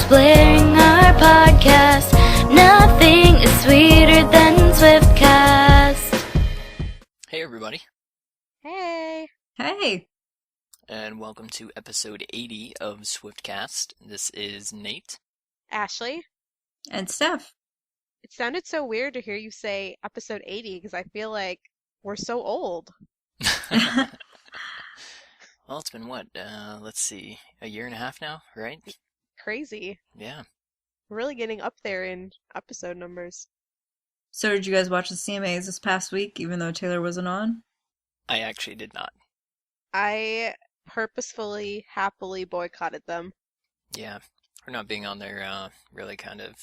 blaring our podcast. Nothing is sweeter than Swiftcast. Hey everybody. Hey. Hey. And welcome to episode 80 of Swiftcast. This is Nate. Ashley. And Steph. It sounded so weird to hear you say episode 80 because I feel like we're so old. Well, it's been what? Let's see, a year and a half now, right? Crazy. Yeah. We're really getting up there in episode numbers. So did you guys watch the CMAs this past week, even though Taylor wasn't on? I actually did not. I purposefully, happily boycotted them. Yeah. Her not being on there really kind of,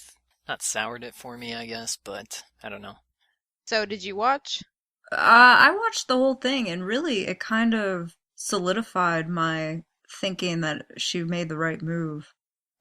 not soured it for me, I guess, but I don't know. So did you watch? I watched the whole thing, and really it kind of solidified my thinking that she made the right move.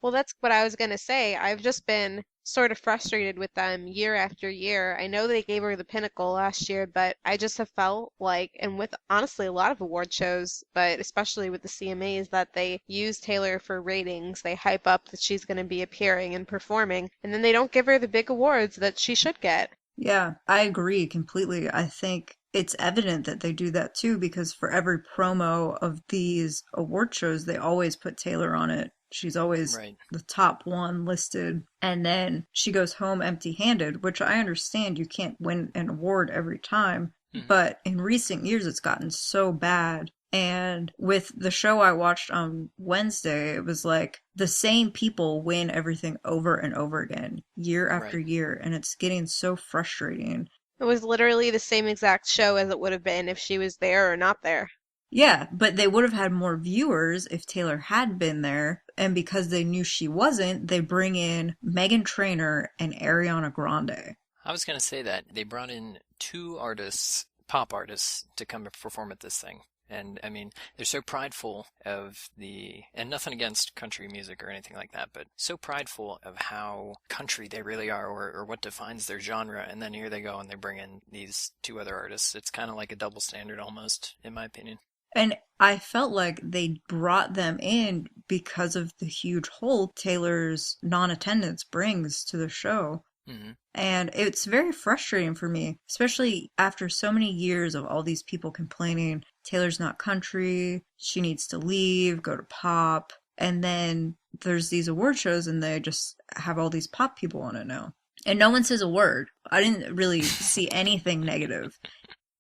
Well, that's what I was going to say. I've just been sort of frustrated with them year after year. I know they gave her the pinnacle last year, but I just have felt like, and with honestly a lot of award shows, but especially with the CMAs, that they use Taylor for ratings. They hype up that she's going to be appearing and performing, and then they don't give her the big awards that she should get. Yeah, I agree completely. I think it's evident that they do that too, because for every promo of these award shows, they always put Taylor on it. She's always the top one listed, and then she goes home empty-handed, which I understand you can't win an award every time, but in recent years it's gotten so bad. And with the show I watched on Wednesday, it was like the same people win everything over and over again, year after year, and it's getting so frustrating. It was literally the same exact show as it would have been if she was there or not there. Yeah, but they would have had more viewers if Taylor had been there, and because they knew she wasn't, they bring in Meghan Trainor and Ariana Grande. I was going to say that. They brought in two artists, pop artists, to come perform at this thing. And, I mean, they're so prideful of and nothing against country music or anything like that, but so prideful of how country they really are or what defines their genre. And then here they go and they bring in these two other artists. It's kind of like a double standard almost, in my opinion. And I felt like they brought them in because of the huge hole Taylor's non-attendance brings to the show. Mm-hmm. And it's very frustrating for me, especially after so many years of all these people complaining Taylor's not country, she needs to leave, go to pop. And then there's these award shows and they just have all these pop people on it now. And no one says a word. I didn't really see anything negative.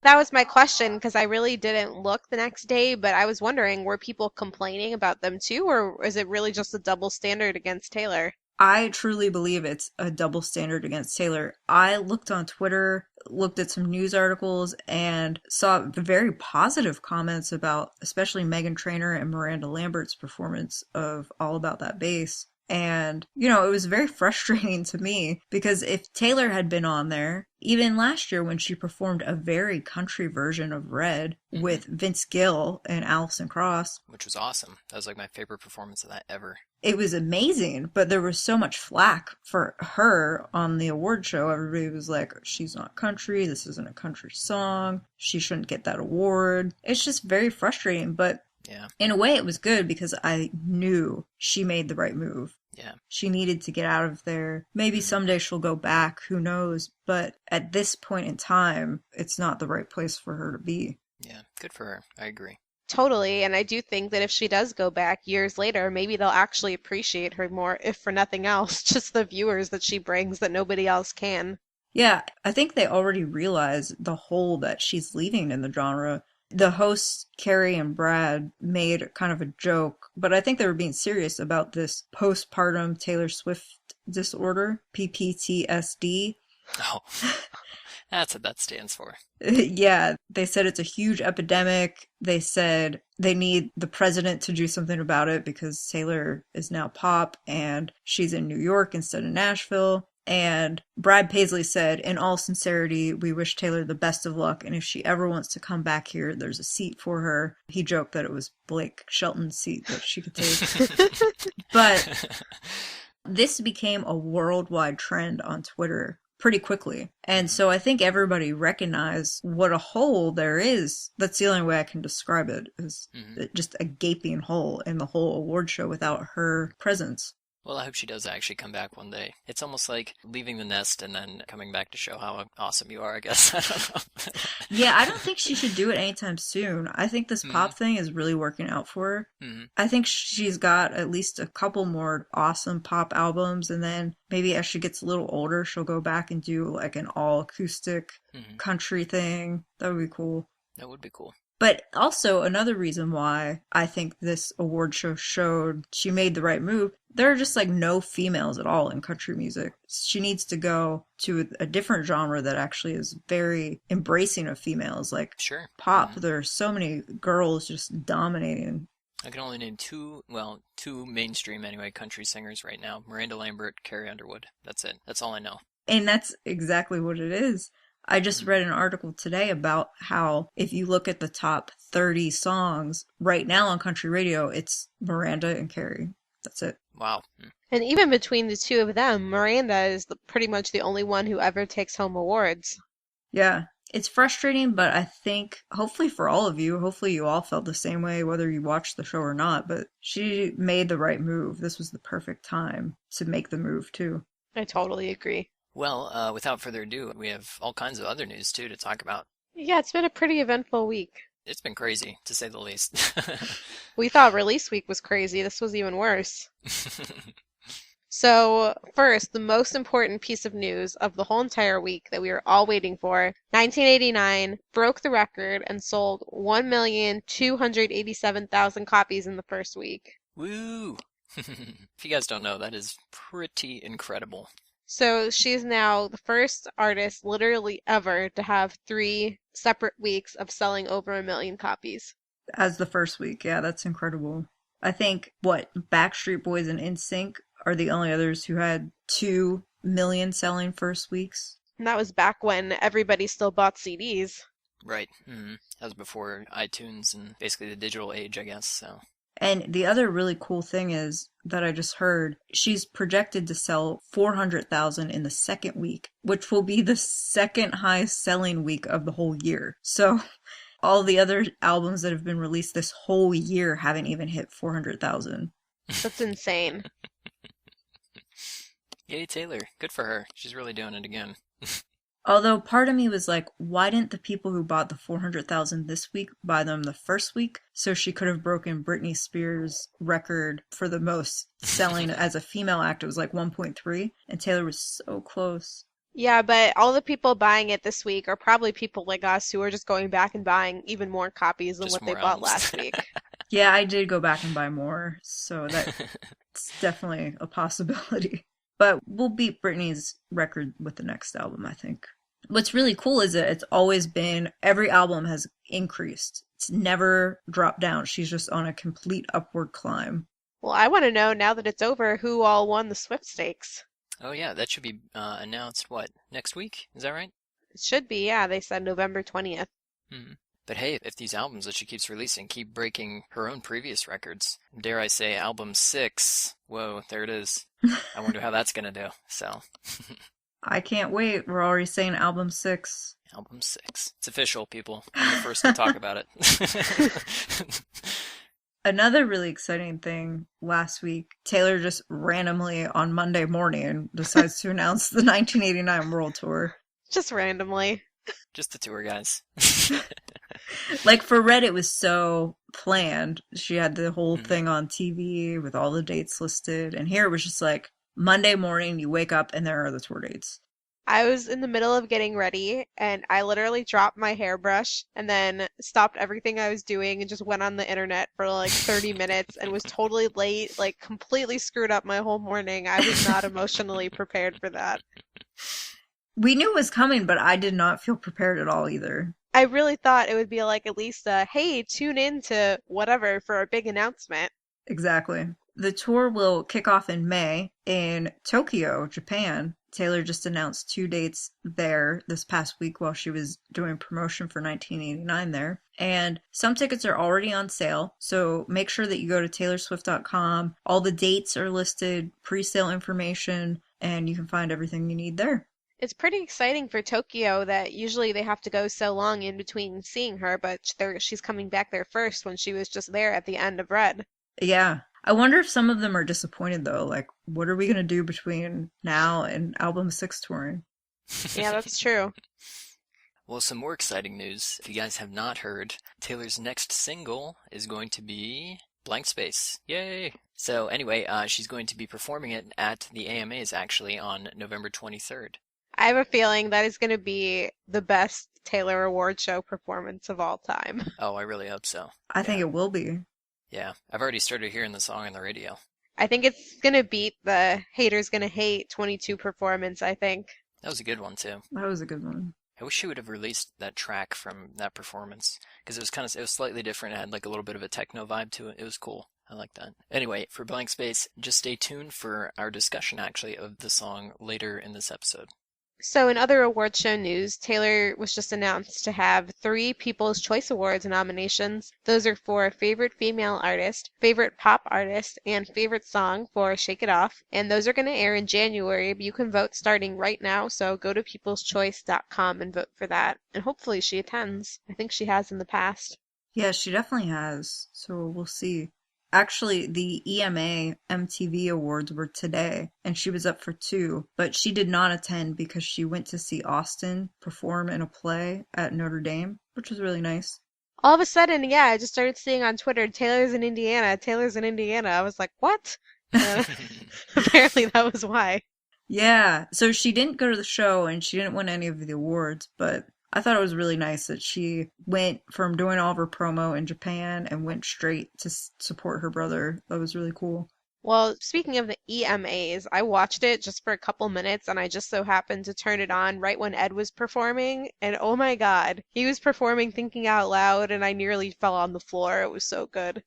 That was my question, because I really didn't look the next day, but I was wondering, were people complaining about them too, or is it really just a double standard against Taylor? I truly believe it's a double standard against Taylor. I looked on Twitter, looked at some news articles, and saw very positive comments about especially Meghan Trainor and Miranda Lambert's performance of All About That Bass. And, you know, it was very frustrating to me because if Taylor had been on there, even last year when she performed a very country version of Red with Vince Gill and Alison Krauss, which was awesome. That was like my favorite performance of that ever. It was amazing, but there was so much flack for her on the award show. Everybody was like, she's not country, this isn't a country song, she shouldn't get that award. It's just very frustrating, but yeah. In a way, it was good because I knew she made the right move. Yeah. She needed to get out of there. Maybe someday she'll go back, who knows? But at this point in time, it's not the right place for her to be. Yeah, good for her. I agree. Totally, and I do think that if she does go back years later, maybe they'll actually appreciate her more, if for nothing else, just the viewers that she brings that nobody else can. Yeah, I think they already realize the hole that she's leaving in the genre. The hosts, Carrie and Brad, made kind of a joke, but I think they were being serious about this postpartum Taylor Swift disorder, PPTSD. Oh, that's what that stands for. Yeah, they said it's a huge epidemic. They said they need the president to do something about it because Taylor is now pop and she's in New York instead of Nashville. And Brad Paisley said, in all sincerity, we wish Taylor the best of luck, and if she ever wants to come back here, there's a seat for her. He joked that it was Blake Shelton's seat that she could take. But this became a worldwide trend on Twitter pretty quickly. And so I think everybody recognized what a hole there is. That's the only way I can describe it, is just a gaping hole in the whole award show without her presence. Well, I hope she does actually come back one day. It's almost like leaving the nest and then coming back to show how awesome you are, I guess. I don't know. Yeah, I don't think she should do it anytime soon. I think this pop thing is really working out for her. I think she's got at least a couple more awesome pop albums, and then maybe as she gets a little older, she'll go back and do like an all acoustic country thing. That would be cool. That would be cool. But also another reason why I think this award show showed she made the right move, there are just like no females at all in country music. She needs to go to a different genre that actually is very embracing of females, like pop. There are so many girls just dominating. I can only name two mainstream anyway, country singers right now. Miranda Lambert, Carrie Underwood. That's it. That's all I know. And that's exactly what it is. I just read an article today about how if you look at the top 30 songs right now on country radio, it's Miranda and Carrie. That's it. Wow. And even between the two of them, Miranda is pretty much the only one who ever takes home awards. Yeah. It's frustrating, but I think hopefully for all of you, hopefully you all felt the same way, whether you watched the show or not, but she made the right move. This was the perfect time to make the move too. I totally agree. Well, without further ado, we have all kinds of other news, too, to talk about. Yeah, it's been a pretty eventful week. It's been crazy, to say the least. We thought release week was crazy. This was even worse. So, first, the most important piece of news of the whole entire week that we were all waiting for, 1989 broke the record and sold 1,287,000 copies in the first week. Woo! If you guys don't know, that is pretty incredible. So she's now the first artist literally ever to have 3 separate weeks of selling over 1 million copies. As the first week, yeah, that's incredible. I think, Backstreet Boys and NSYNC are the only others who had 2 million selling first weeks. And that was back when everybody still bought CDs. Right. That was before iTunes and basically the digital age, I guess, so... And the other really cool thing is that I just heard, she's projected to sell 400,000 in the second week, which will be the second highest selling week of the whole year. So all the other albums that have been released this whole year haven't even hit 400,000. That's insane. Yay, Taylor. Good for her. She's really doing it again. Although part of me was like, why didn't the people who bought the 400,000 this week buy them the first week? So she could have broken Britney Spears' record for the most selling as a female act. It was like 1.3, and Taylor was so close. Yeah, but all the people buying it this week are probably people like us who are just going back and buying even more copies than Just what they more bought albums. last week. Yeah, I did go back and buy more, so that's definitely a possibility. But we'll beat Britney's record with the next album, I think. What's really cool is that it's always been, every album has increased. It's never dropped down. She's just on a complete upward climb. Well, I want to know, now that it's over, who all won the Swiftcast. Oh, yeah, that should be announced, next week? Is that right? It should be, yeah. They said November 20th. But hey, if these albums that she keeps releasing keep breaking her own previous records, dare I say album 6, whoa, there it is. I wonder how that's going to do, so... I can't wait. We're already saying album 6. Album 6. It's official, people. I'm the first to talk about it. Another really exciting thing last week, Taylor just randomly on Monday morning decides to announce the 1989 World Tour. Just randomly. Just the tour, guys. Like for Red, it was so planned. She had the whole thing on TV with all the dates listed. And here it was just like, Monday morning, you wake up and there are the tour dates. I was in the middle of getting ready and I literally dropped my hairbrush and then stopped everything I was doing and just went on the internet for like 30 minutes and was totally late, like completely screwed up my whole morning. I was not emotionally prepared for that. We knew it was coming, but I did not feel prepared at all either. I really thought it would be like at least a, hey, tune in to whatever for a big announcement. Exactly. The tour will kick off in May in Tokyo, Japan. Taylor just announced 2 dates there this past week while she was doing promotion for 1989 there. And some tickets are already on sale, so make sure that you go to taylorswift.com. All the dates are listed, pre-sale information, and you can find everything you need there. It's pretty exciting for Tokyo that usually they have to go so long in between seeing her, but she's coming back there first when she was just there at the end of Red. Yeah. I wonder if some of them are disappointed though. Like, what are we gonna do between now and album 6 touring? Yeah, that's true. Well, some more exciting news. If you guys have not heard, Taylor's next single is going to be Blank Space. Yay! So anyway, she's going to be performing it at the AMAs actually on November 23rd. I have a feeling that is going to be the best Taylor award show performance of all time. Oh, I really hope so. I think it will be. Yeah, I've already started hearing the song on the radio. I think it's going to beat the Haters Gonna Hate 22 performance, I think. That was a good one too. That was a good one. I wish she would have released that track from that performance because it was slightly different. It had like a little bit of a techno vibe to it. It was cool. I like that. Anyway, for Blank Space, just stay tuned for our discussion actually of the song later in this episode. So, in other award show news, Taylor was just announced to have 3 People's Choice Awards nominations. Those are for Favorite Female Artist, Favorite Pop Artist, and Favorite Song for Shake It Off. And those are going to air in January, but you can vote starting right now, so go to peopleschoice.com and vote for that. And hopefully she attends. I think she has in the past. Yeah, she definitely has. So we'll see. Actually, the EMA MTV Awards were today, and she was up for 2, but she did not attend because she went to see Austin perform in a play at Notre Dame, which was really nice. All of a sudden, yeah, I just started seeing on Twitter, Taylor's in Indiana, Taylor's in Indiana. I was like, what? Apparently that was why. Yeah, so she didn't go to the show and she didn't win any of the awards, but I thought it was really nice that she went from doing all of her promo in Japan and went straight to support her brother. That was really cool. Well, speaking of the EMAs, I watched it just for a couple minutes and I just so happened to turn it on right when Ed was performing. And oh my God, he was performing Thinking Out Loud and I nearly fell on the floor. It was so good.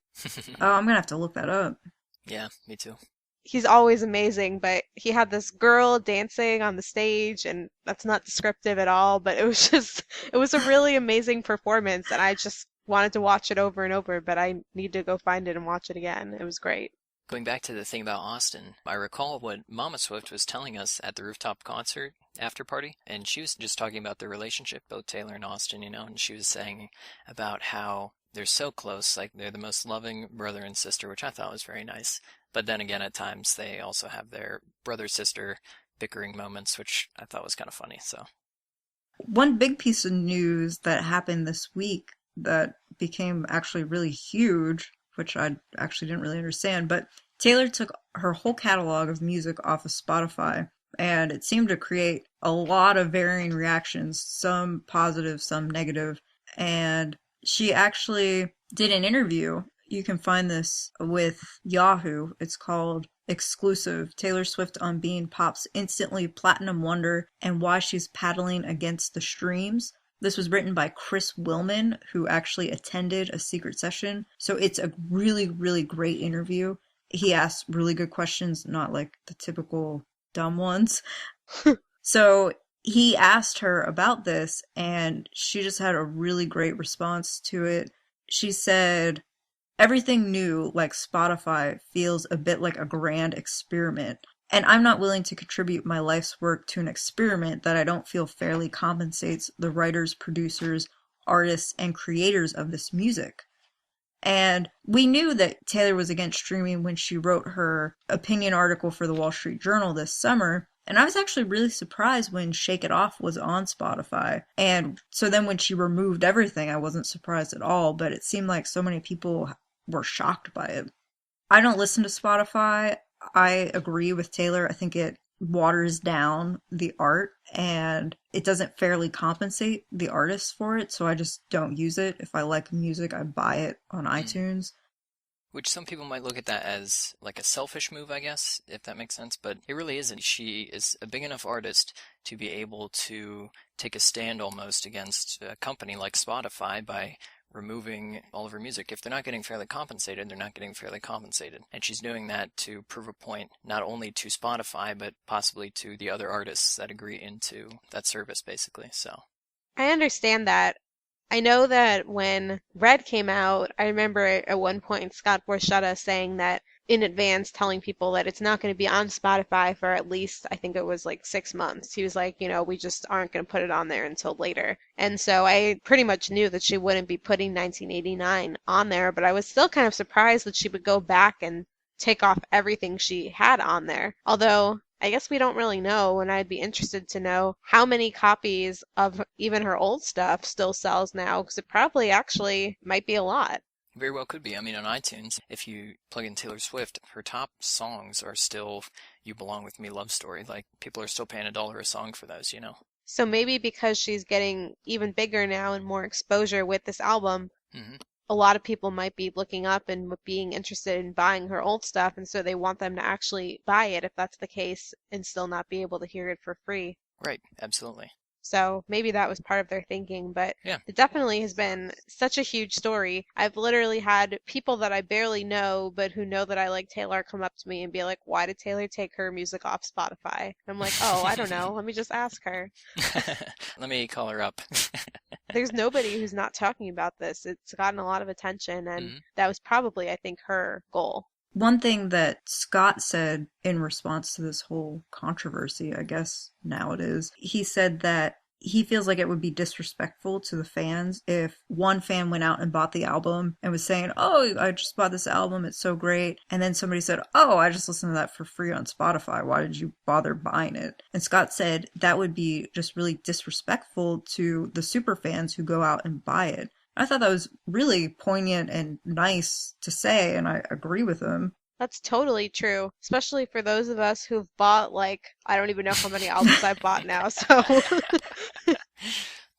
Oh, I'm gonna have to look that up. Yeah, me too. He's always amazing, but he had this girl dancing on the stage, and that's not descriptive at all, but it was a really amazing performance, and I just wanted to watch it over and over, but I need to go find it and watch it again. It was great. Going back to the thing about Austin, I recall what Mama Swift was telling us at the rooftop concert after party, and she was just talking about the relationship, both Taylor and Austin, and she was saying about how they're so close, like they're the most loving brother and sister, which I thought was very nice. But then again, at times they also have their brother-sister bickering moments, which I thought was kind of funny. So, one big piece of news that happened this week that became actually really huge, which I actually didn't really understand, but Taylor took her whole catalog of music off of Spotify, and it seemed to create a lot of varying reactions, some positive, some negative, and she actually did an interview. You can find this with Yahoo. It's called Exclusive, Taylor Swift on being pop's instantly platinum wonder and why she's paddling against the streams. This was written by Chris Willman, who actually attended a secret session. So it's a really, really great interview. He asked really good questions, not like the typical dumb ones. So he asked her about this, and she just had a really great response to it. She said, "Everything new, like Spotify, feels a bit like a grand experiment. And I'm not willing to contribute my life's work to an experiment that I don't feel fairly compensates the writers, producers, artists, and creators of this music." And we knew that Taylor was against streaming when she wrote her opinion article for the Wall Street Journal this summer. And I was actually really surprised when Shake It Off was on Spotify. And so then when she removed everything, I wasn't surprised at all, but it seemed like so many people were shocked by it. I don't listen to Spotify. I agree with Taylor. I think it waters down the art and it doesn't fairly compensate the artists for it, so I just don't use it. If I like music, I buy it on iTunes. Which some people might look at that as like a selfish move, I guess, if that makes sense, but it really isn't. She is a big enough artist to be able to take a stand almost against a company like Spotify by removing all of her music. If they're not getting fairly compensated, they're not getting fairly compensated. And she's doing that to prove a point not only to Spotify, but possibly to the other artists that agree into that service, basically. So I understand that. I know that when Red came out, I remember at one point Scott Borchetta saying that in advance, telling people that it's not going to be on Spotify for at least, I think it was like 6 months. He was like, we just aren't going to put it on there until later. And so I pretty much knew that she wouldn't be putting 1989 on there, but I was still kind of surprised that she would go back and take off everything she had on there. Although I guess we don't really know, and I'd be interested to know how many copies of even her old stuff still sells now, because it probably actually might be a lot. Very well could be. I mean, on iTunes, if you plug in Taylor Swift, her top songs are still You Belong With Me, Love Story. Like, people are still paying $1 a song for those, you know? So maybe because she's getting even bigger now and more exposure with this album, a lot of people might be looking up and being interested in buying her old stuff, and so they want them to actually buy it if that's the case and still not be able to hear it for free. Right, absolutely. So maybe that was part of their thinking, but Yeah. It definitely has been such a huge story. I've literally had people that I barely know, but who know that I like Taylor, come up to me and be like, why did Taylor take her music off Spotify? And I'm like, oh, I don't know. Let me just ask her. Let me call her up. There's nobody who's not talking about this. It's gotten a lot of attention, and that was probably, I think, her goal. One thing that Scott said in response to this whole controversy, I guess now it is, he said that he feels like it would be disrespectful to the fans if one fan went out and bought the album and was saying, oh, I just bought this album, it's so great. And then somebody said, oh, I just listened to that for free on Spotify. Why did you bother buying it? And Scott said that would be just really disrespectful to the super fans who go out and buy it. I thought that was really poignant and nice to say, and I agree with him. That's totally true, especially for those of us who've bought, like, I don't even know how many albums I've bought now, so.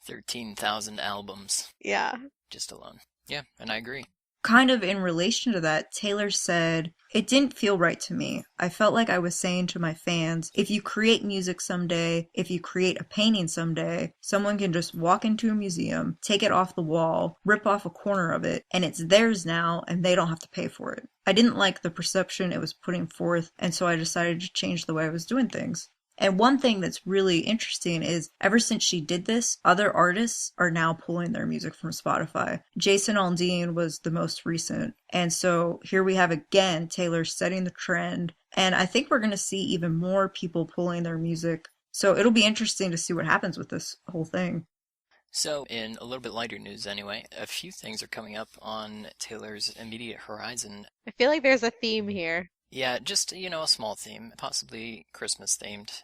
13,000 albums. Yeah. Just alone. Yeah, and I agree. Kind of in relation to that, Taylor said, it didn't feel right to me. I felt like I was saying to my fans, if you create music someday, if you create a painting someday, someone can just walk into a museum, take it off the wall, rip off a corner of it, and it's theirs now, and they don't have to pay for it. I didn't like the perception it was putting forth, and so I decided to change the way I was doing things. And one thing that's really interesting is ever since she did this, other artists are now pulling their music from Spotify. Jason Aldean was the most recent. And so here we have again Taylor setting the trend. And I think we're going to see even more people pulling their music. So it'll be interesting to see what happens with this whole thing. So, in a little bit lighter news anyway, a few things are coming up on Taylor's immediate horizon. I feel like there's a theme here. Yeah, just, a small theme, possibly Christmas themed.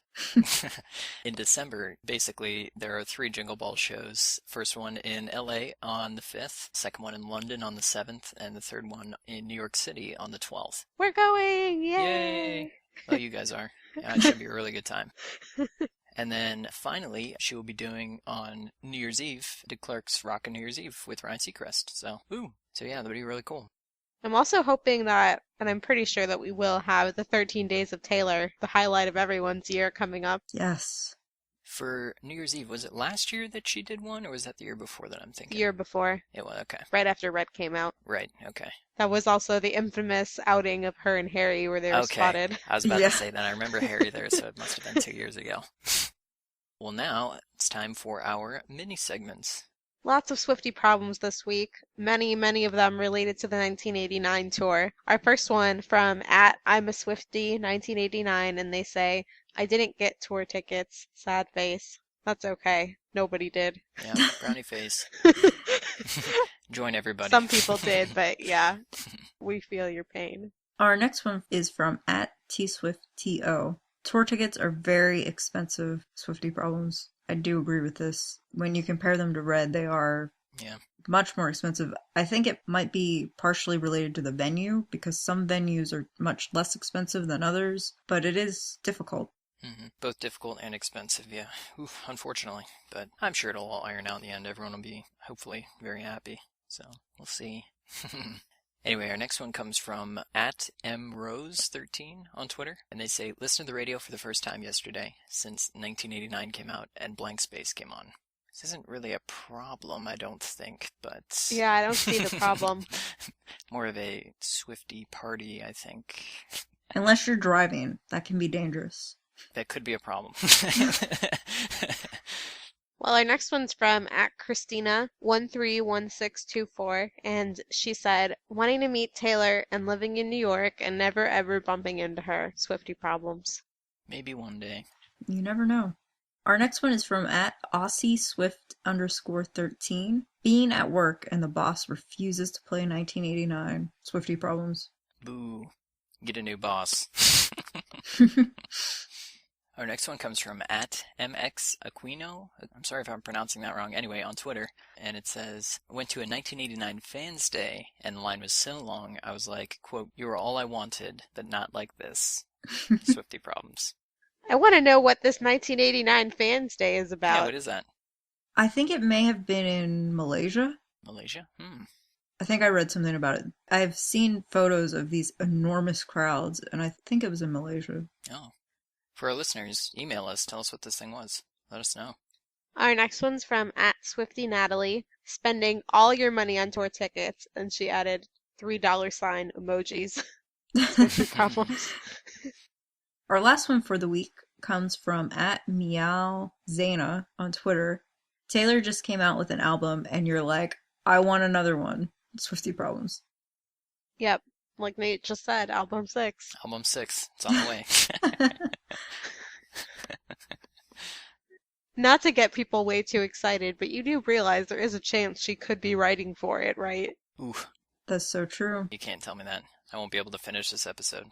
In December, basically, there are 3 Jingle Ball shows. First one in LA on the 5th, second one in London on the 7th, and the third one in New York City on the 12th. We're going! Yay! Yay! Well, you guys are. Yeah, it should be a really good time. And then finally, she will be doing on New Year's Eve, Dick Clark's Rockin' New Year's Eve with Ryan Seacrest. So yeah, that'll be really cool. I'm also hoping that, and I'm pretty sure that we will have the 13 Days of Taylor, the highlight of everyone's year, coming up. Yes. For New Year's Eve, was it last year that she did one, or was that the year before that I'm thinking? The year before. It was, okay. Right after Red came out. Right, okay. That was also the infamous outing of her and Harry where they were spotted. I was about to say that. I remember Harry there, so it must have been 2 years ago. Well, now it's time for our mini segments. Lots of Swiftie problems this week, many of them related to the 1989 tour. Our first one from @I'mASwiftie 1989, and they say, I didn't get tour tickets, sad face. That's okay, nobody did. Yeah, brownie face. Join everybody. Some people did, but yeah, we feel your pain. Our next one is from @TSwiftTO. Tour tickets are very expensive, Swiftie problems. I do agree with this. When you compare them to Red, they are much more expensive. I think it might be partially related to the venue, because some venues are much less expensive than others, but it is difficult. Mm-hmm. Both difficult and expensive, yeah. Oof, unfortunately. But I'm sure it'll all iron out in the end. Everyone will be, hopefully, very happy. So, we'll see. Anyway, our next one comes from @MRose13 on Twitter, and they say, listen to the radio for the first time yesterday, since 1989 came out and Blank Space came on. This isn't really a problem, I don't think, but... Yeah, I don't see the problem. More of a Swiftie party, I think. Unless you're driving, that can be dangerous. That could be a problem. Well, our next one's from @Christina131624, and she said, wanting to meet Taylor and living in New York and never ever bumping into her. Swiftie problems. Maybe one day. You never know. Our next one is from @AussieSwift_13. Being at work and the boss refuses to play 1989. Swiftie problems. Boo. Get a new boss. Our next one comes from @MXAquino. I'm sorry if I'm pronouncing that wrong. Anyway, on Twitter. And it says, went to a 1989 Fans Day, and the line was so long, I was like, quote, "You were all I wanted, but not like this." Swifty problems. I want to know what this 1989 Fans Day is Yeah, about. what is that? I think it may have been in Malaysia. Malaysia? I think I read something about it. I've seen photos of these enormous crowds, and I think it was in Malaysia. Oh. For our listeners, email us. Tell us what this thing was. Let us know. Our next one's from @SwiftyNatalie, spending all your money on tour tickets, and she added $3 sign emojis. Swifty problems. Our last one for the week comes from @MeowZana on Twitter. Taylor just came out with an album, and you're like, I want another one. Swifty problems. Yep, like Nate just said, album 6. Album 6. It's on the way. Not to get people way too excited, but you do realize there is a chance she could be writing for it, right? Ooh, That's so true. you can't tell me that. I won't be able to finish this episode.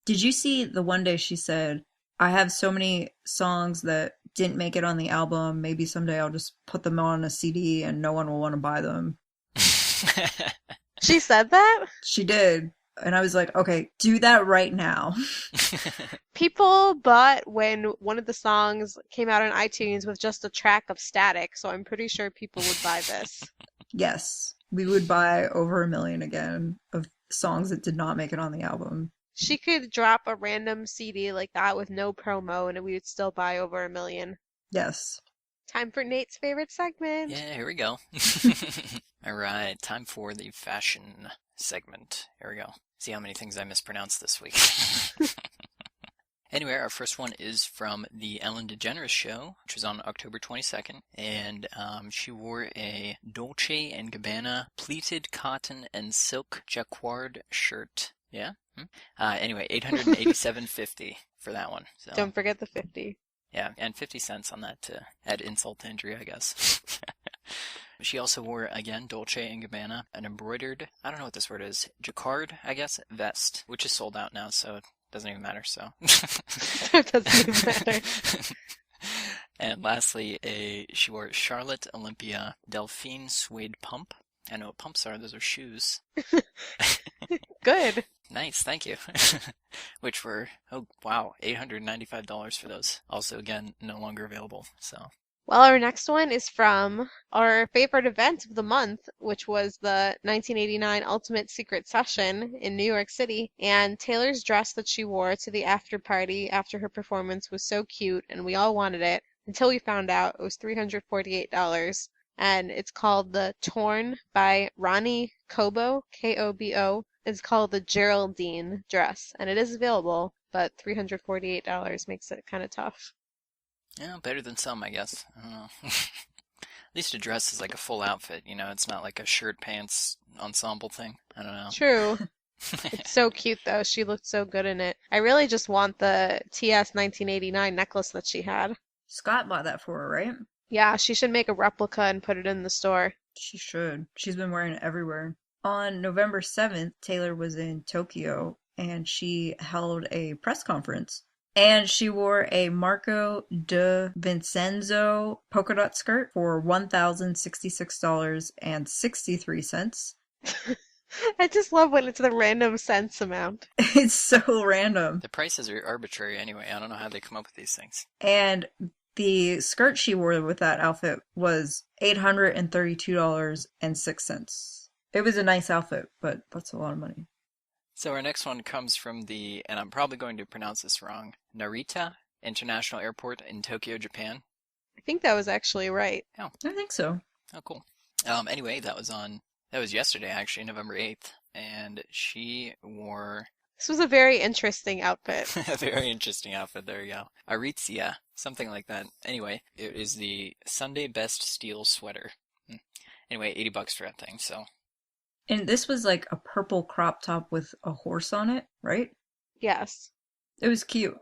Did you see the one day she said, I have so many songs that didn't make it on the album. Maybe someday I'll just put them on a CD and no one will want to buy them. She said that? She did. And I was like, okay, do that right now. People bought when one of the songs came out on iTunes with just a track of static, so I'm pretty sure people would buy this. Yes, we would buy over 1 million again of songs that did not make it on the album. She could drop a random CD like that with no promo and we would still buy over 1 million. Yes. Time for Nate's favorite segment. Yeah, here we go. All right, time for the fashion segment. Here we go. See how many things I mispronounced this week. Anyway, our first one is from the Ellen DeGeneres show, which was on October 22nd, and she wore a Dolce & Gabbana pleated cotton and silk jacquard shirt. Yeah? Anyway, $887.50 for that one. So, Don't forget the 50. yeah, and 50 cents on that to add insult to injury, I guess. She also wore, again, Dolce & Gabbana, an embroidered, I don't know what this word is, jacquard, I guess, vest, which is sold out now, so it doesn't even matter, so. It doesn't even matter. And lastly, she wore Charlotte Olympia Delphine suede pump. I know what pumps are, those are shoes. Good. Nice, thank you. Which were, oh wow, $895 for those. Also, again, no longer available, so. Well, our next one is from our favorite event of the month, which was the 1989 Ultimate Secret Session in New York City. And Taylor's dress that she wore to the after party after her performance was so cute, and we all wanted it until we found out it was $348. And it's called the Torn by Ronnie Kobo, Kobo. It's called the Geraldine dress, and it is available, but $348 makes it kind of tough. Yeah, better than some, I guess. I don't know. At least a dress is like a full outfit, you know, it's not like a shirt, pants, ensemble thing. I don't know. True. It's so cute, though. She looked so good in it. I really just want the TS 1989 necklace that she had. Scott bought that for her, right? Yeah, she should make a replica and put it in the store. She should. She's been wearing it everywhere. On November 7th, Taylor was in Tokyo and she held a press conference. And she wore a Marco de Vincenzo polka dot skirt for $1,066.63. I just love when it's the random cents amount. It's so random. The prices are arbitrary anyway. I don't know how they come up with these things. And the skirt she wore with that outfit was $832.06. It was a nice outfit, but that's a lot of money. So our next one comes from the, and I'm probably going to pronounce this wrong, Narita International Airport in Tokyo, Japan. I think that was actually right. I think so. Oh, cool. Anyway, that was yesterday, actually, November 8th, and she wore This was a very interesting outfit. a very interesting outfit. There you go. Aritzia, something like that. Anyway, it is the Sunday Best Steel sweater. Anyway, $80 for that thing, so. And this was like a purple crop top with a horse on it, right? Yes. It was cute.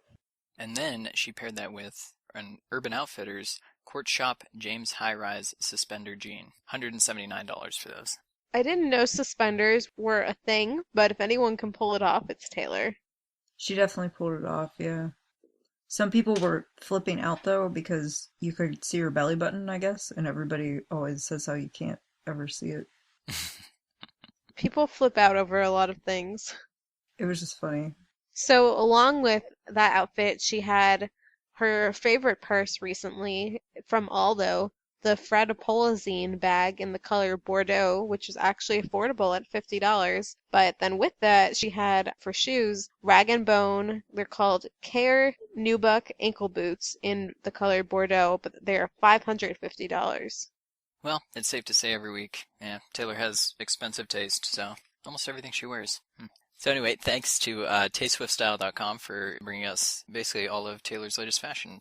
And then she paired that with an Urban Outfitters Court Shop James High Rise Suspender Jean. $179 for those. I didn't know suspenders were a thing, but if anyone can pull it off, it's Taylor. She definitely pulled it off, yeah. Some people were flipping out though because you could see her belly button, I guess, and everybody always says how you can't ever see it. People flip out over a lot of things. It was just funny. So, along with that outfit, she had her favorite purse recently from Aldo, the Fredapolazine bag in the color Bordeaux, which was actually affordable at $50. But then with that, she had for shoes Rag and Bone. They're called Care Nubuck ankle boots in the color Bordeaux, but they're $550. Well, it's safe to say every week, yeah, Taylor has expensive taste, so almost everything she wears. So anyway, thanks to TasteSwiftStyle.com for bringing us basically all of Taylor's latest fashion.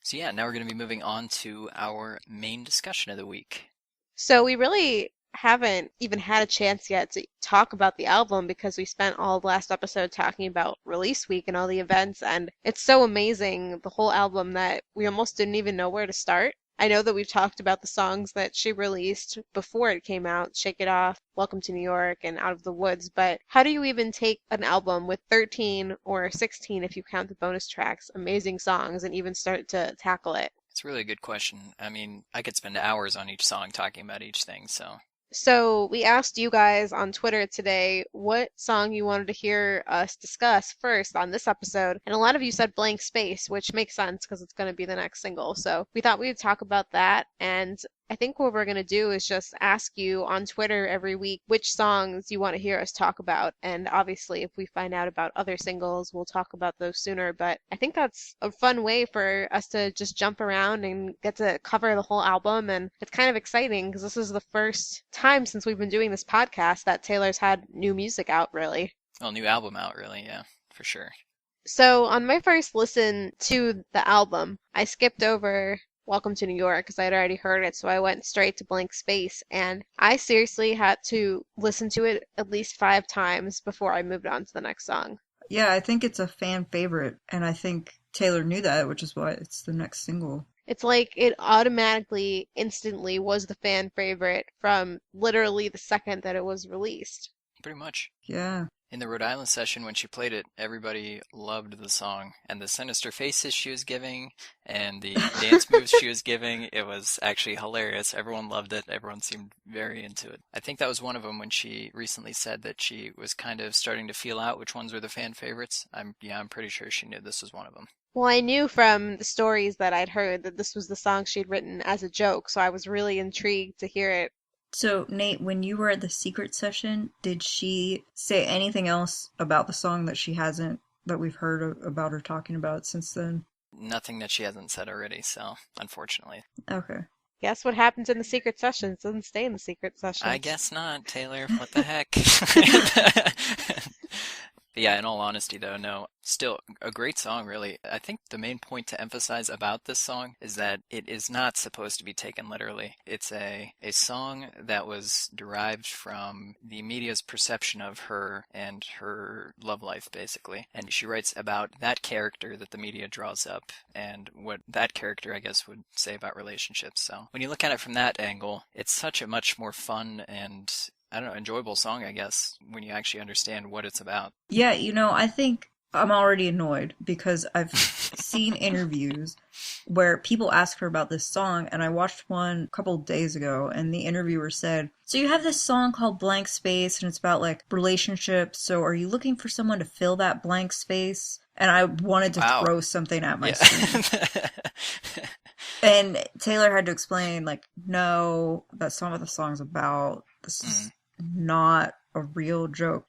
So yeah, now we're going to be moving on to our main discussion of the week. So we really haven't even had a chance yet to talk about the album because we spent all of last episode talking about release week and all the events, and it's so amazing, the whole album, that we almost didn't even know where to start. I know that we've talked about the songs that she released before it came out, Shake It Off, Welcome to New York, and Out of the Woods, but how do you even take an album with 13 or 16, if you count the bonus tracks, amazing songs, and even start to tackle it? It's really a good question. I mean, I could spend hours on each song talking about each thing, so... So we asked you guys on Twitter today what song you wanted to hear us discuss first on this episode, and a lot of you said Blank Space, which makes sense because it's going to be the next single. So we thought we would talk about that, and I think what we're going to do is just ask you on Twitter every week which songs you want to hear us talk about, and obviously if we find out about other singles, we'll talk about those sooner, but I think that's a fun way for us to just jump around and get to cover the whole album, and it's kind of exciting because this is the first time since we've been doing this podcast that Taylor's had new music out, really. Well, new album out, really, yeah, for sure. So on my first listen to the album, I skipped over Welcome to New York because I had already heard it, so I went straight to Blank Space, and I seriously had to listen to it at least 5 times before I moved on to the next song. Yeah, I think it's a fan favorite, and I think Taylor knew that, which is why it's the next single. It's like it automatically, instantly was the fan favorite from literally the second that it was released. Pretty much. Yeah. In the Rhode Island session, when she played it, everybody loved the song. And the sinister faces she was giving, and the dance moves she was giving, it was actually hilarious. Everyone loved it. Everyone seemed very into it. I think that was one of them when she recently said that she was kind of starting to feel out which ones were the fan favorites. I'm pretty sure she knew this was one of them. Well, I knew from the stories that I'd heard that this was the song she'd written as a joke, so I was really intrigued to hear it. So, Nate, when you were at the secret session, did she say anything else about the song that we've heard about her talking about since then? Nothing that she hasn't said already, so, unfortunately. Okay. Guess what happens in the secret sessions doesn't stay in the secret sessions. I guess not, Taylor. What the heck? Yeah, in all honesty, though, no. Still, a great song, really. I think the main point to emphasize about this song is that it is not supposed to be taken literally. It's a song that was derived from the media's perception of her and her love life, basically. And she writes about that character that the media draws up and what that character, I guess, would say about relationships. So when you look at it from that angle, it's such a much more fun and enjoyable song, I guess, when you actually understand what it's about. Yeah, I think I'm already annoyed because I've seen interviews where people ask her about this song, and I watched one a couple days ago, and the interviewer said, so you have this song called Blank Space, and it's about, like, relationships, so are you looking for someone to fill that blank space? And I wanted to throw something at my screen. And Taylor had to explain, like, no, that's not what the song's about. This is not a real joke.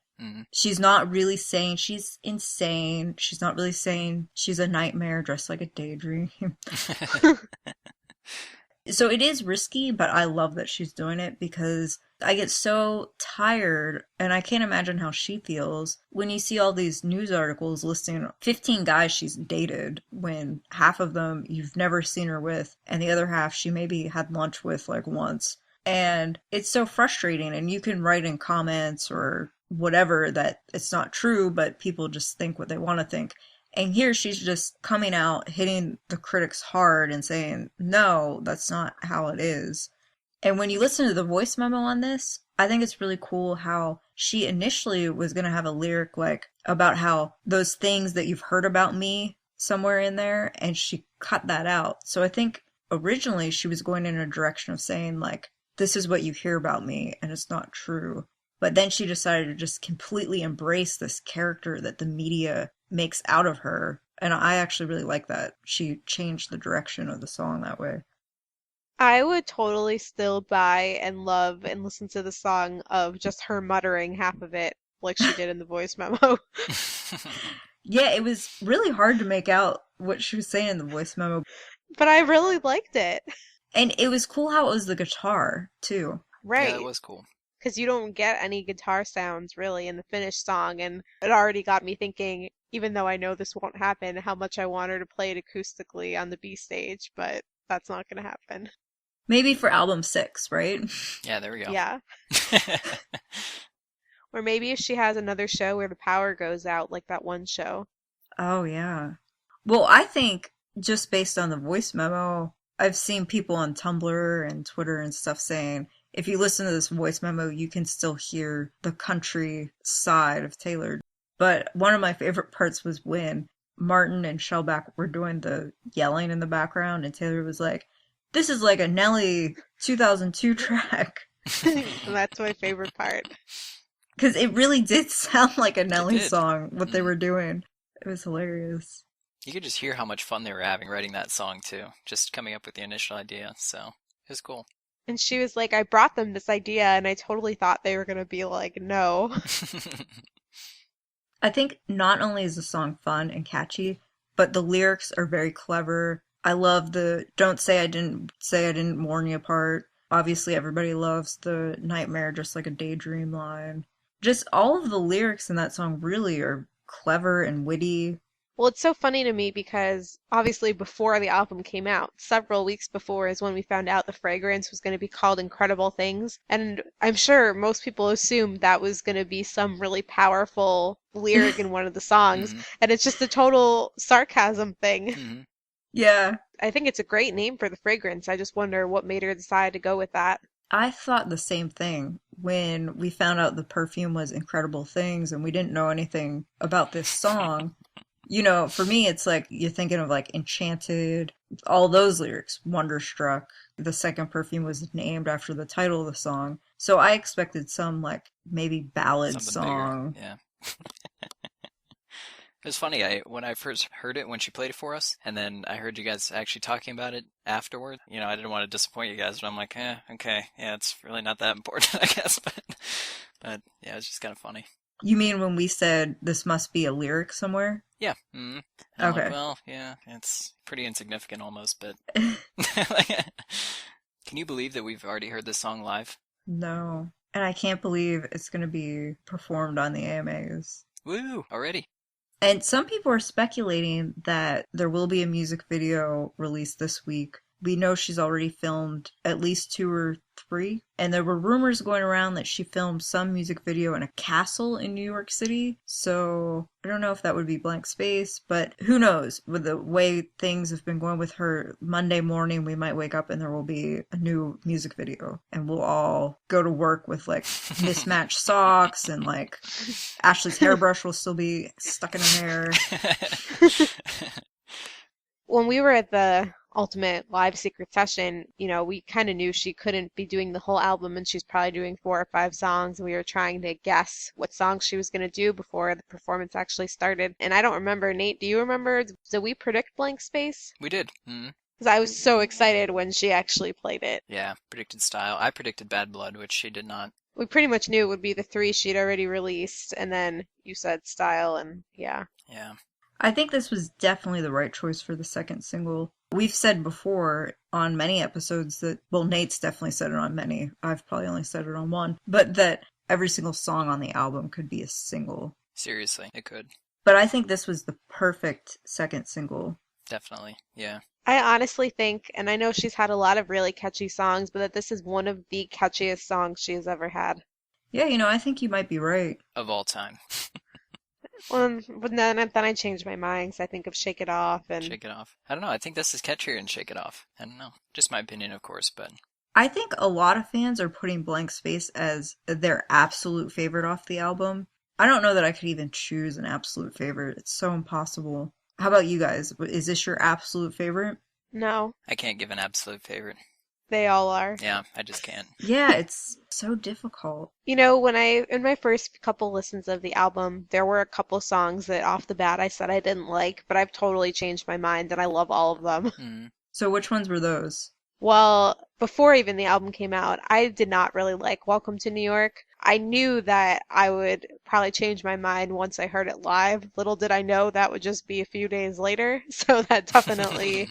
She's not really saying she's insane. She's not really saying she's a nightmare dressed like a daydream. So it is risky, but I love that she's doing it because I get so tired, and I can't imagine how she feels when you see all these news articles listing 15 guys she's dated when half of them you've never seen her with, and the other half she maybe had lunch with like once. And it's so frustrating, and you can write in comments or whatever that it's not true, but people just think what they want to think. And here she's just coming out, hitting the critics hard and saying, no, that's not how it is. And when you listen to the voice memo on this, I think it's really cool how she initially was going to have a lyric like about how those things that you've heard about me somewhere in there, and she cut that out. So I think originally she was going in a direction of saying like, this is what you hear about me and it's not true. But then she decided to just completely embrace this character that the media makes out of her. And I actually really like that. She changed the direction of the song that way. I would totally still buy and love and listen to the song of just her muttering half of it like she did in the voice memo. Yeah, it was really hard to make out what she was saying in the voice memo. But I really liked it. And it was cool how it was the guitar, too. Yeah, Right. that was cool. Because you don't get any guitar sounds really in the finished song, and it already got me thinking, even though I know this won't happen, how much I want her to play it acoustically on the B stage, but that's not going to happen. Maybe for album 6, right? Yeah, there we go. Yeah. Or maybe if she has another show where the power goes out, like that one show. Oh, yeah. Well, I think just based on the voice memo, I've seen people on Tumblr and Twitter and stuff saying, if you listen to this voice memo, you can still hear the country side of Taylor. But one of my favorite parts was when Martin and Shellback were doing the yelling in the background, and Taylor was like, this is like a Nelly 2002 track. And that's my favorite part. Because it really did sound like a Nelly did. song, what they were doing. It was hilarious. You could just hear how much fun they were having writing that song, too. Just coming up with the initial idea, so it was cool. And she was like, I brought them this idea, and I totally thought they were going to be like, no. I think not only is the song fun and catchy, but the lyrics are very clever. I love the don't say I didn't warn you part. Obviously everybody loves the nightmare just like a daydream line. Just all of the lyrics in that song really are clever and witty. Well, it's so funny to me because obviously before the album came out, several weeks before is when we found out the fragrance was going to be called Incredible Things. And I'm sure most people assumed that was going to be some really powerful lyric in one of the songs. Mm-hmm. And it's just a total sarcasm thing. Mm-hmm. Yeah. I think it's a great name for the fragrance. I just wonder what made her decide to go with that. I thought the same thing when we found out the perfume was Incredible Things and we didn't know anything about this song. You know, for me, it's like you're thinking of like Enchanted, all those lyrics, Wonderstruck. The second perfume was named after the title of the song. So I expected some like maybe ballad Something song. bigger. Yeah. It was funny, when I first heard it when she played it for us, and then I heard you guys actually talking about it afterward. You know, I didn't want to disappoint you guys, but I'm like, okay, yeah, it's really not that important, I guess. But yeah, it's just kind of funny. You mean when we said this must be a lyric somewhere? Yeah. Mm-hmm. Okay. Like, well, yeah, it's pretty insignificant almost, but can you believe that we've already heard this song live? No. And I can't believe it's going to be performed on the AMAs. Woo! Already. And some people are speculating that there will be a music video released this week. We know she's already filmed at least 2 or 3. And there were rumors going around that she filmed some music video in a castle in New York City. So I don't know if that would be blank space, but who knows? With the way things have been going with her, Monday morning we might wake up and there will be a new music video. And we'll all go to work with like mismatched socks and like Ashley's hairbrush will still be stuck in her hair. When we were at the Ultimate Live Secret Session, you know, we kind of knew she couldn't be doing the whole album and she's probably doing 4 or 5 songs. And we were trying to guess what songs she was going to do before the performance actually started. And I don't remember, Nate, do you remember? Did we predict Blank Space? We did. Mm-hmm. Because I was so excited when she actually played it. Yeah, predicted Style. I predicted Bad Blood, which she did not. We pretty much knew it would be the 3 she'd already released. And then you said Style, and yeah. Yeah. I think this was definitely the right choice for the second single. We've said before on many episodes that, well, Nate's definitely said it on many. I've probably only said it on one. But that every single song on the album could be a single. Seriously, it could. But I think this was the perfect second single. Definitely, yeah. I honestly think, and I know she's had a lot of really catchy songs, but that this is one of the catchiest songs she has ever had. Yeah, you know, I think you might be right. Of all time. Well, but then I changed my mind because I think of Shake It Off and Shake It Off. I don't know, I think this is catchier than Shake It Off. I don't know. Just my opinion, of course, but... I think a lot of fans are putting Blank Space as their absolute favorite off the album. I don't know that I could even choose an absolute favorite. It's so impossible. How about you guys? Is this your absolute favorite? No, I can't give an absolute favorite. they all are. Yeah, I just can't. Yeah, it's so difficult. You know, in my first couple listens of the album, there were a couple songs that off the bat I said I didn't like, but I've totally changed my mind and I love all of them. Mm. So which ones were those? Well, before even the album came out, I did not really like Welcome to New York. I knew that I would probably change my mind once I heard it live. Little did I know that would just be a few days later, so that definitely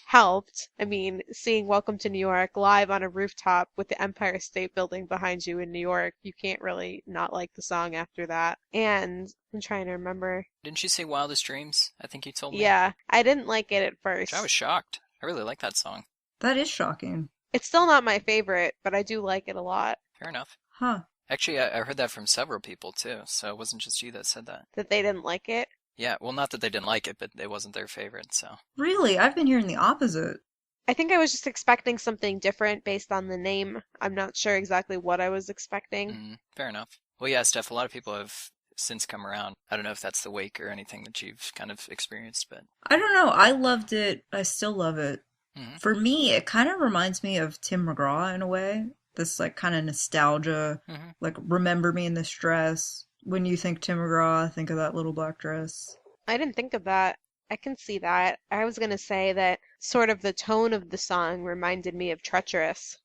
helped. I mean, seeing Welcome to New York live on a rooftop with the Empire State Building behind you in New York, you can't really not like the song after that. And I'm trying to remember. Didn't you say Wildest Dreams? I think you told me. Yeah, I didn't like it at Which first. I was shocked. I really like that song. That is shocking. It's still not my favorite, but I do like it a lot. Fair enough. Huh. Actually, I heard that from several people too, so it wasn't just you that said that. That they didn't like it. Yeah, well, not that they didn't like it, but it wasn't their favorite, so. Really? I've been hearing the opposite. I think I was just expecting something different based on the name. I'm not sure exactly what I was expecting. Fair enough. Well, yeah, Steph, a lot of people have since come around. I don't know if that's the wake or anything that you've kind of experienced, but. I don't know. I loved it. I still love it. Mhm. For me, it kind of reminds me of Tim McGraw in a way. This like kind of nostalgia, Mhm. like remember me in this dress. When you think Tim McGraw, think of that little black dress. I didn't think of that. I can see that. I was going to say that sort of the tone of the song reminded me of Treacherous.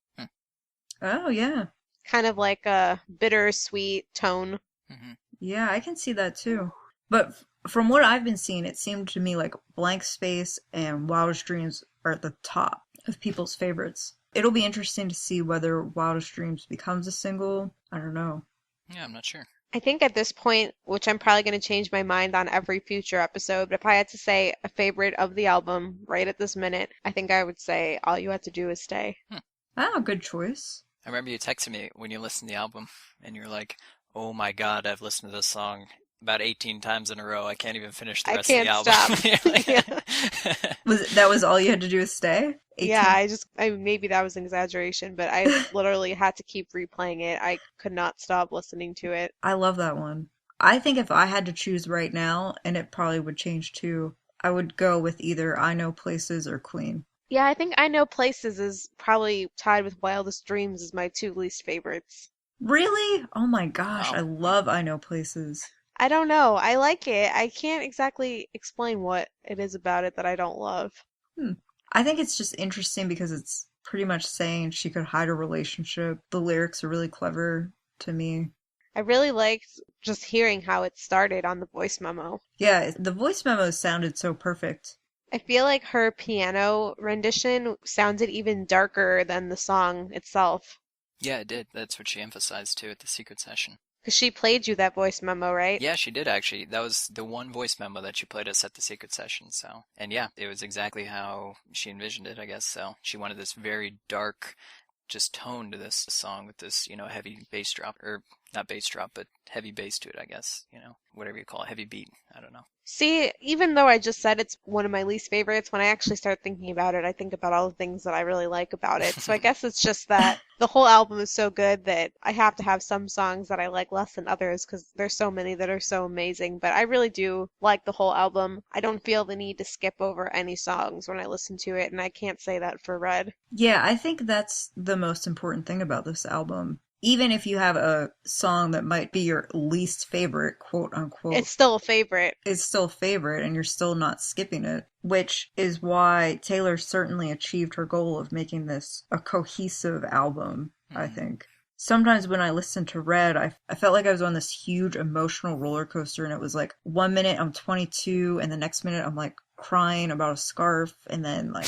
Oh yeah. Kind of like a bittersweet tone. Mhm. Yeah, I can see that too. But from what I've been seeing, it seemed to me like Blank Space and Wildest Dreams are at the top of people's favorites. It'll be interesting to see whether Wildest Dreams becomes a single. I don't know. Yeah, I'm not sure. I think at this point, which I'm probably going to change my mind on every future episode, but if I had to say a favorite of the album right at this minute, I think I would say All You Have to Do Is Stay. Oh, good choice. I remember you texted me when you listened to the album, and you're like, oh my god, I've listened to this song about 18 times in a row. I can't even finish the I rest of the can't album. stop. Yeah. That was all you had to do is stay? 18? Yeah, maybe that was an exaggeration, but I literally had to keep replaying it. I could not stop listening to it. I love that one. I think if I had to choose right now, and it probably would change too, I would go with either I Know Places or Queen. Yeah, I think I Know Places is probably tied with Wildest Dreams as my two least favorites. Really? Oh my gosh, Wow. I love I Know Places. I don't know. I like it. I can't exactly explain what it is about it that I don't love. I think it's just interesting because it's pretty much saying she could hide a relationship. The lyrics are really clever to me. I really liked just hearing how it started on the voice memo. Yeah, the voice memos sounded so perfect. I feel like her piano rendition sounded even darker than the song itself. Yeah, it did. That's what she emphasized too at the secret session. Because she played you that voice memo, right? Yeah, she did actually. That was the one voice memo that she played us at the secret session. So, and yeah, it was exactly how she envisioned it, I guess. So she wanted this very dark, just tone to this song with this, heavy bass drop, or not bass drop, but heavy bass to it, I guess. Whatever you call it, heavy beat. I don't know. See, even though I just said it's one of my least favorites, when I actually start thinking about it, I think about all the things that I really like about it. So I guess it's just that the whole album is so good that I have to have some songs that I like less than others because there's so many that are so amazing. But I really do like the whole album. I don't feel the need to skip over any songs when I listen to it, and I can't say that for Red. Yeah, I think that's the most important thing about this album. Even if you have a song that might be your least favorite, quote unquote, It's still a favorite. it's still a favorite and you're still not skipping it, which is why Taylor certainly achieved her goal of making this a cohesive album, I think. Sometimes when I listened to Red, I felt like I was on this huge emotional roller coaster, and it was like 1 minute I'm 22 and the next minute I'm like crying about a scarf, and then like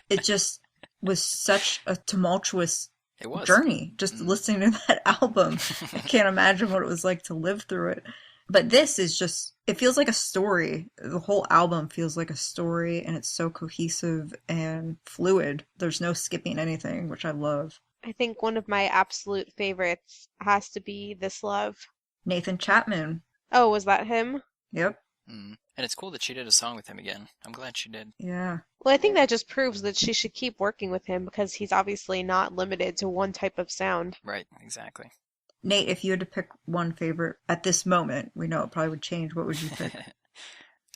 it just was such a tumultuous It was. journey just listening to that album. I can't imagine what it was like to live through it. But this is just, it feels like a story. The whole album feels like a story, and it's so cohesive and fluid. There's no skipping anything, which I love. I think one of my absolute favorites has to be This Love. Nathan Chapman. Oh, was that him? Yep. And it's cool that she did a song with him again. I'm glad she did. Yeah. Well, I think that just proves that she should keep working with him because he's obviously not limited to one type of sound. Right, exactly. Nate, if you had to pick one favorite at this moment, we know it probably would change. What would you pick?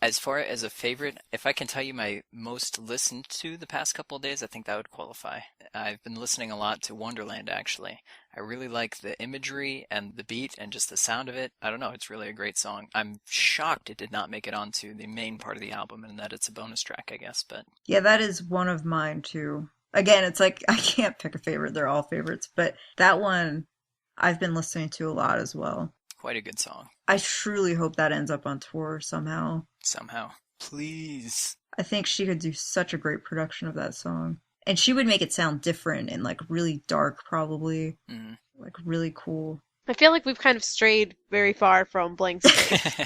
As far as a favorite, if I can tell you my most listened to the past couple of days, I think that would qualify. I've been listening a lot to Wonderland, actually. I really like the imagery and the beat and just the sound of it. I don't know, it's really a great song. I'm shocked it did not make it onto the main part of the album and that it's a bonus track, I guess, but... Yeah, that is one of mine, too. Again, it's like, I can't pick a favorite. They're all favorites. But that one, I've been listening to a lot as well. Quite a good song. I truly hope that ends up on tour somehow. Somehow. Please. I think she could do such a great production of that song. And she would make it sound different and like really dark, probably. Like really cool. I feel like we've kind of strayed very far from Blank Space.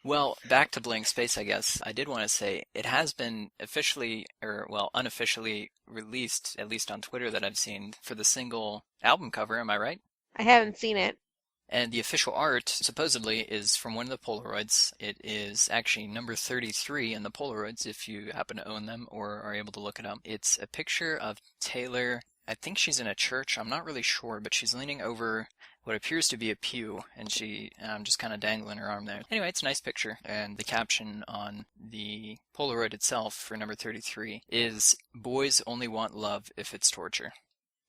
Well, back to Blank Space, I guess. I did want to say it has been officially, or well, unofficially released, at least on Twitter that I've seen, for the single album cover. Am I right? I haven't seen it. And the official art, supposedly, is from one of the Polaroids. It is actually number 33 in the Polaroids, if you happen to own them or are able to look it up. It's a picture of Taylor. I think she's in a church. I'm not really sure, but she's leaning over what appears to be a pew, and just kind of dangling her arm there. Anyway, it's a nice picture. And the caption on the Polaroid itself for number 33 is, "Boys only want love if it's torture."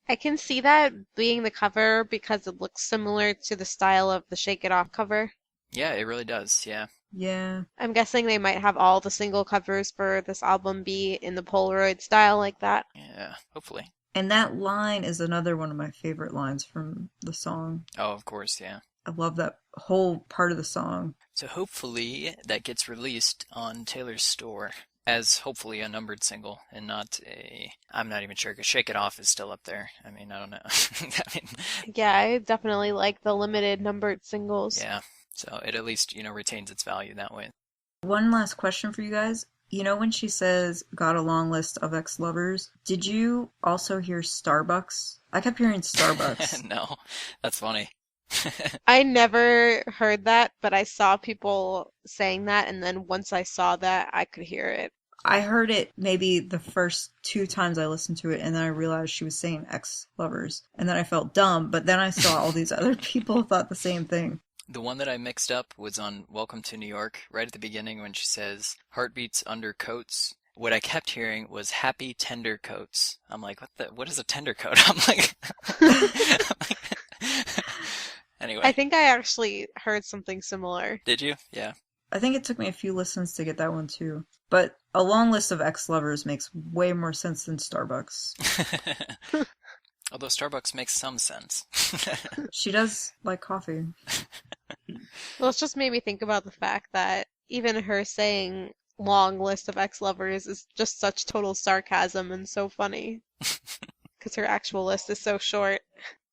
I can see that being the cover because it looks similar to the style of the Shake It Off cover. Yeah, it really does, yeah. Yeah. I'm guessing they might have all the single covers for this album be in the Polaroid style like that. Yeah, hopefully. And that line is another one of my favorite lines from the song. Oh, of course, yeah. I love that whole part of the song. So hopefully that gets released on Taylor's store as hopefully a numbered single and not a... I'm not even sure because Shake It Off is still up there. I mean, I don't know. Yeah, I definitely like the limited numbered singles. Yeah, so it at least, retains its value that way. One last question for you guys. You know when she says, got a long list of ex-lovers, did you also hear Starbucks? I kept hearing Starbucks. No, that's funny. I never heard that, but I saw people saying that, and then once I saw that, I could hear it. I heard it maybe the first 2 times I listened to it, and then I realized she was saying ex-lovers. And then I felt dumb, but then I saw all these other people thought the same thing. The one that I mixed up was on Welcome to New York, right at the beginning when she says, heartbeats under coats. What I kept hearing was happy tender coats. I'm like, what is a tender coat? I'm like... Anyway. I think I actually heard something similar. Did you? Yeah. I think it took me a few listens to get that one too. But a long list of ex-lovers makes way more sense than Starbucks. Although Starbucks makes some sense. She does like coffee. Well, it's just made me think about the fact that even her saying long list of ex-lovers is just such total sarcasm and so funny. Because her actual list is so short.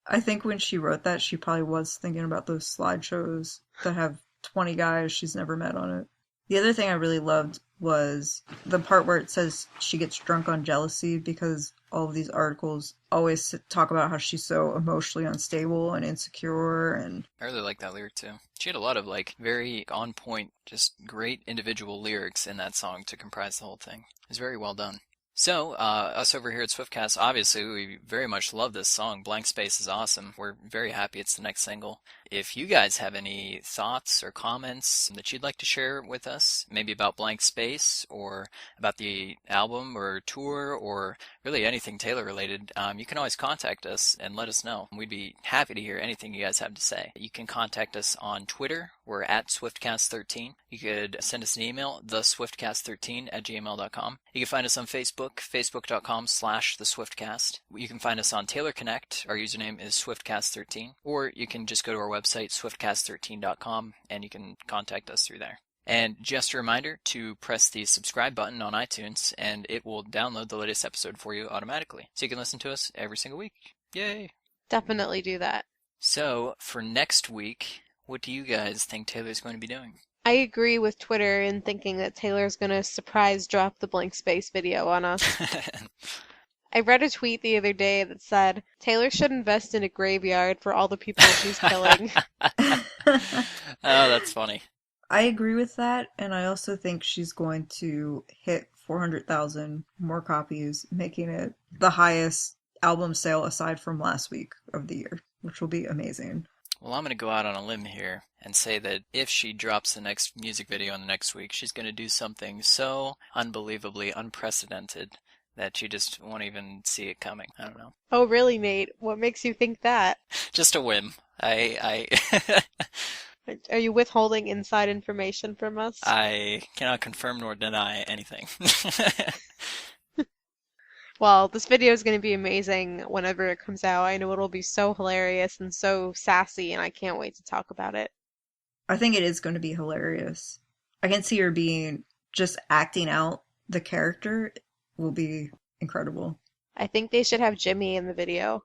I think when she wrote that, she probably was thinking about those slideshows that have 20 guys she's never met on it. The other thing I really loved was the part where it says she gets drunk on jealousy because all of these articles always talk about how she's so emotionally unstable and insecure. And I really like that lyric too. She had a lot of very on point, just great individual lyrics in that song to comprise the whole thing. It's very well done. So, us over here at Swiftcast, obviously, we very much love this song. Blank Space is awesome. We're very happy it's the next single. If you guys have any thoughts or comments that you'd like to share with us, maybe about Blank Space or about the album or tour or really anything Taylor related, you can always contact us and let us know. We'd be happy to hear anything you guys have to say. You can contact us on Twitter. We're at SwiftCast13. You could send us an email, theswiftcast13@gmail.com. You can find us on Facebook, facebook.com/theswiftcast. You can find us on Taylor Connect. Our username is SwiftCast13. Or you can just go to our website, swiftcast13.com, and you can contact us through there. And just a reminder to press the subscribe button on iTunes, and it will download the latest episode for you automatically. So you can listen to us every single week. Yay! Definitely do that. So, for next week, what do you guys think Taylor's going to be doing? I agree with Twitter in thinking that Taylor's going to surprise drop the Blank Space video on us. I read a tweet the other day that said, Taylor should invest in a graveyard for all the people she's killing. Oh, that's funny. I agree with that, and I also think she's going to hit 400,000 more copies, making it the highest album sale aside from last week of the year, which will be amazing. Well, I'm going to go out on a limb here and say that if she drops the next music video in the next week, she's going to do something so unbelievably unprecedented that you just won't even see it coming. I don't know. Oh, really, Nate? What makes you think that? Just a whim. I Are you withholding inside information from us? I cannot confirm nor deny anything. Well, this video is going to be amazing whenever it comes out. I know it'll be so hilarious and so sassy, and I can't wait to talk about it. I think it is going to be hilarious. I can see her being just acting out the character will be incredible. I think they should have Jimmy in the video.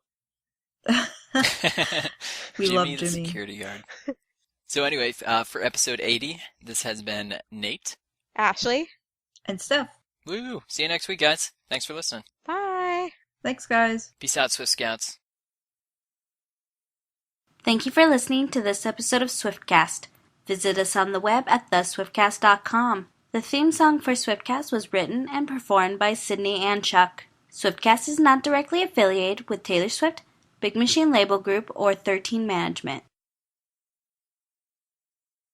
We love Jimmy, the Jimmy. security guard. So anyway, for episode 80, this has been Nate. Ashley? And Steph. Woo! See you next week, guys. Thanks for listening. Bye! Thanks, guys. Peace out, Swift Scouts. Thank you for listening to this episode of Swiftcast. Visit us on the web at theswiftcast.com. The theme song for Swiftcast was written and performed by Sydney and Chuck. Swiftcast is not directly affiliated with Taylor Swift, Big Machine Label Group, or 13 Management.